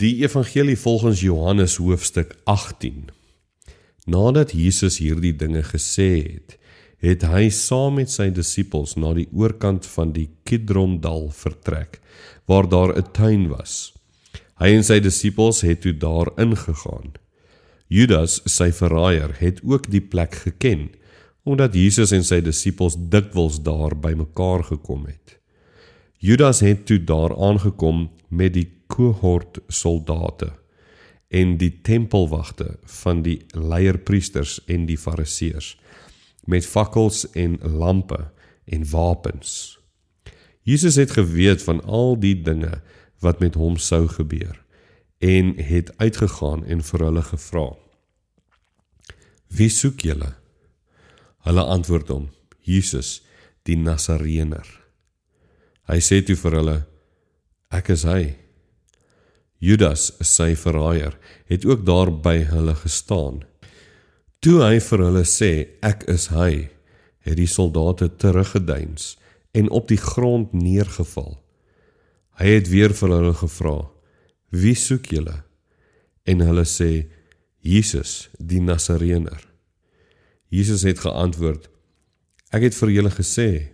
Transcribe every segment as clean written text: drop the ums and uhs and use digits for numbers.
Die evangelie volgens Johannes hoofstuk 18. Nadat Jesus hierdie dinge gesê het, het hy saam met sy disippels na die oorkant van die Kidrondal vertrek, waar daar 'n tuin was. Hy en sy disippels het toe daar ingegaan. Judas, sy verraaier, het ook die plek geken, omdat Jesus en sy disippels dikwels daar bymekaar gekom het. Judas het toe daar aangekom met die kohort soldate en die tempelwagte van die leierpriesters en die fariseërs, met fakkels en lampe en wapens. Jesus het geweet van al die dinge wat met hom sou gebeur, en het uitgegaan en vir hulle gevra: "Wie soek julle?" Hulle antwoord hom: "Jesus, die Nasareëner." Hy sê toe vir hulle: "Ek is hy." Judas, sy verraaier, het ook daar by hulle gestaan. Toe hy vir hulle sê: "Ek is hy," het die soldate teruggedeins en op die grond neergeval. Hy het weer vir hulle gevra: "Wie soek julle?" En hulle sê: "Jesus, die Nasareëner." Jesus het geantwoord: "Ek het vir julle gesê,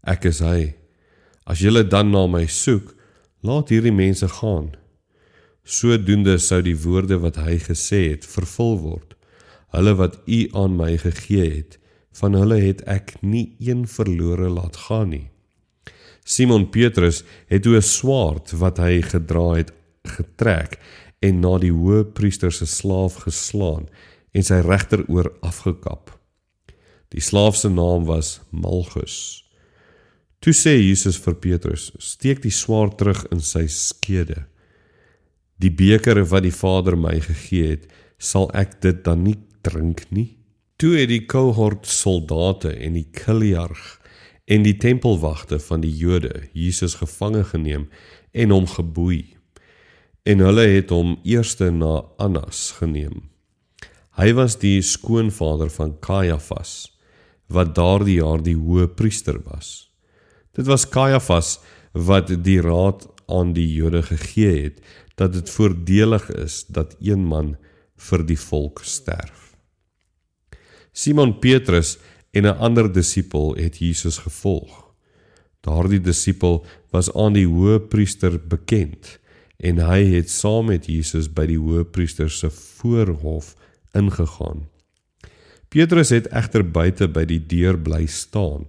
ek is hy. As julle dan na my soek, laat hierdie mense gaan." Sodoende sou die woorde wat hy gesê het vervul word: "Hulle wat u aan my gegee het, van hulle het ek nie een verlore laat gaan nie." Simon Petrus het toe 'n swaard wat hy gedra het getrek en na die hoëpriester se slaaf geslaan en sy regteroor afgekap. Die slaaf se naam was Malchus. Toe sê Jesus vir Petrus: "Steek die swaard terug in sy skede. Die beker wat die Vader my gegee het, sal ek dit dan nie drink nie?" Toe het die kohort soldate en die kiliarg en die tempelwagte van die Jode Jesus gevange geneem en hom geboei. En hulle het hom eerste na Annas geneem. Hy was die skoonvader van Kajafas, wat daardie jaar die hoëpriester was. Dit was Kajafas wat die raad aan die Jode gegee het, dat dit voordelig is dat een man vir die volk sterf. Simon Petrus en 'n ander disipel het Jesus gevolg. Daardie disipel was aan die hoëpriester bekend, en hy het saam met Jesus by die hoëpriester se voorhof ingegaan. Petrus het egter buite by die deur bly staan.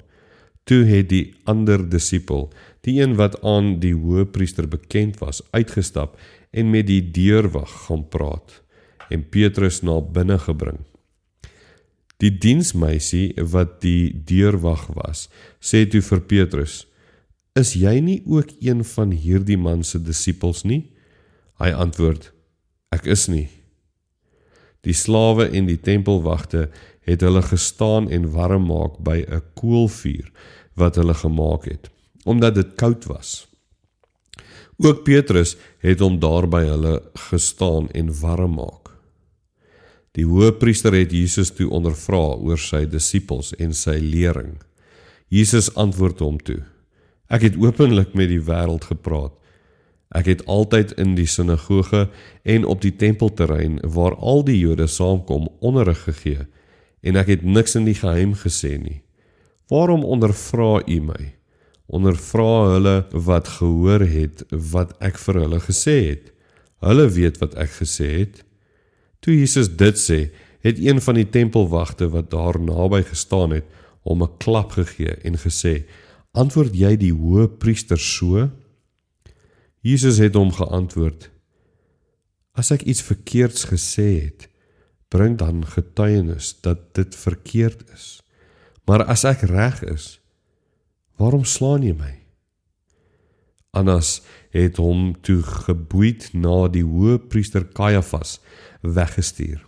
Toe het die ander disipel, die een wat aan die hoëpriester bekend was, uitgestap en met die deurwag gaan praat en Petrus na binne gebring. Die diensmeisie wat die deurwag was, sê toe vir Petrus: "Is jy nie ook een van hierdie man se disippels nie?" Hy antwoord: "Ek is nie." Die slawe en die tempelwagte het hulle gestaan en warm maak by 'n koolvuur wat hulle gemaak het, omdat dit koud was. Ook Petrus het hom daar by hulle gestaan en warm maak. Die hoëpriester het Jesus toe ondervra oor sy disippels en sy lering. Jesus antwoord hom toe: "Ek het openlik met die wêreld gepraat. Ek het altyd in die sinagoge en op die tempelterrein waar al die Jode saamkom onderrig gegee, en ek het niks in die geheim gesê nie. Waarom ondervra u my? Ondervra hulle wat gehoor het wat ek vir hulle gesê het. Hulle weet wat ek gesê het." Toe Jesus dit sê, het een van die tempelwagte wat daar naby gestaan het, hom 'n klap gegee en gesê: "Antwoord jy die hoëpriester so?" Jesus het hom geantwoord: "As ek iets verkeerds gesê het, bring dan getuienis dat dit verkeerd is. Maar as ek reg is, waarom slaan jy my?" Annas het hom toe geboeid na die hoëpriester Kajafas weggestuur.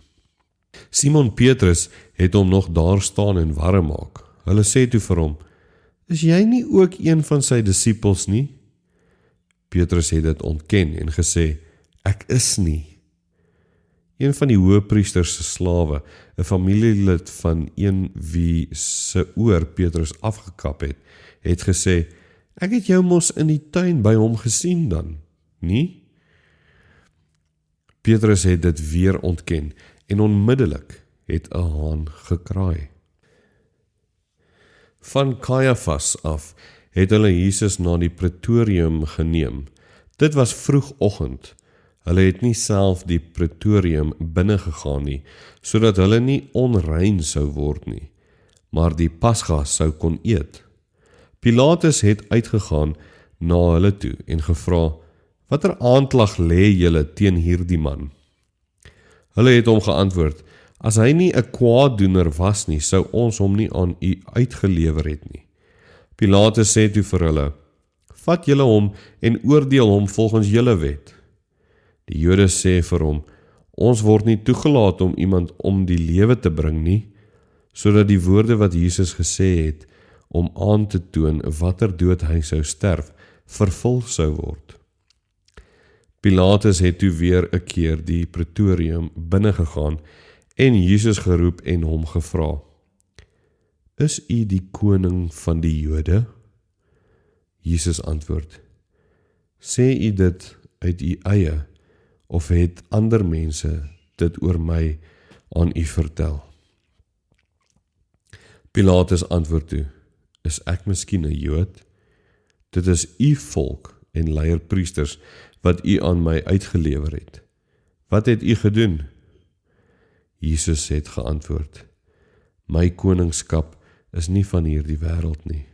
Simon Petrus het hom nog daar staan en warm maak. Hulle sê toe vir hom: "Is jy nie ook een van sy disippels nie?" Petrus het dit ontken en gesê: "Ek is nie." Een van die hoëpriester se slawe, 'n familielid van een wie se oor Petrus afgekap het gesê: "Ek het jou mos in die tuin by hom gesien dan, nie?" Petrus het dit weer ontken en onmiddellik het 'n haan gekraai. Van Caiaphas af het hulle Jesus na die pretorium geneem. Dit was vroegoggend. Hulle het nie self die pretorium binne gegaan nie, sodat hulle nie onrein sou word nie, maar die Pasga sou kon eet. Pilatus het uitgegaan na hulle toe en gevra, watter aanklag lê julle teen hierdie man? Hulle het hom geantwoord, as hy nie 'n kwaaddoener was nie, sou ons hom nie aan u uitgelewer het nie. Pilatus sê toe vir hulle, vat julle hom en oordeel hom volgens julle wet. Die Jode sê vir hom, ons word nie toegelaat om iemand om die lewe te bring nie, sodat die woorde wat Jesus gesê het, om aan te toon watter dood hy sou sterf, vervul sou word. Pilatus het toe weer 'n keer die pretorium binne gegaan en Jesus geroep en hom gevra, is u die koning van die Jode? Jesus antwoord, sê u dit uit u eie, of het ander mense dit oor my aan u vertel? Pilatus antwoord toe, is ek miskien 'n Jood? Dit is u volk en leierpriesters wat u aan my uitgelewer het. Wat het u gedoen? Jesus het geantwoord, my koningskap is nie van hierdie wêreld nie.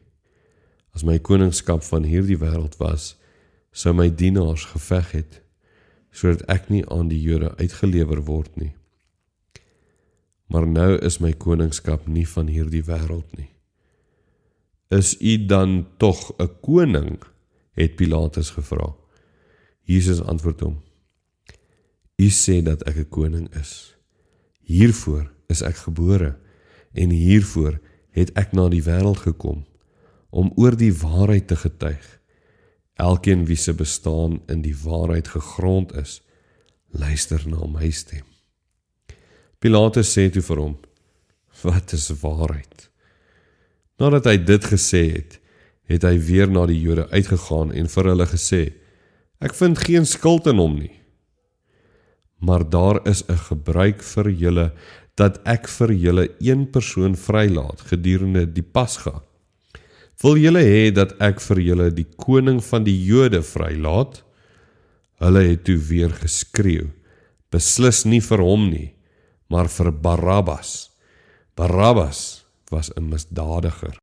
As my koningskap van hierdie wêreld was, sou my dienaars geveg het, sodat ek nie aan die Jode uitgelewer word nie. Maar nou is my koningskap nie van hierdie wêreld nie. Is u dan tog 'n koning? Het Pilatus gevra. Jesus antwoord hom, u sê dat ek 'n koning is. Hiervoor is ek gebore en hiervoor het ek na die wêreld gekom, om oor die waarheid te getuig. Elkeen wie se bestaan in die waarheid gegrond is, luister na my stem. Pilatus sê toe vir hom, wat is waarheid? Nadat hy dit gesê het, het hy weer na die Jode uitgegaan en vir hulle gesê, ek vind geen skuld in hom nie. Maar daar is 'n gebruik vir julle, dat ek vir julle een persoon vrylaat gedurende die Pasga. Wil julle hê dat ek vir julle die koning van die Jode vrylaat? Hulle het toe weer geskreeu, beslis nie vir hom nie, maar vir Barabbas. Barabbas was 'n misdadiger.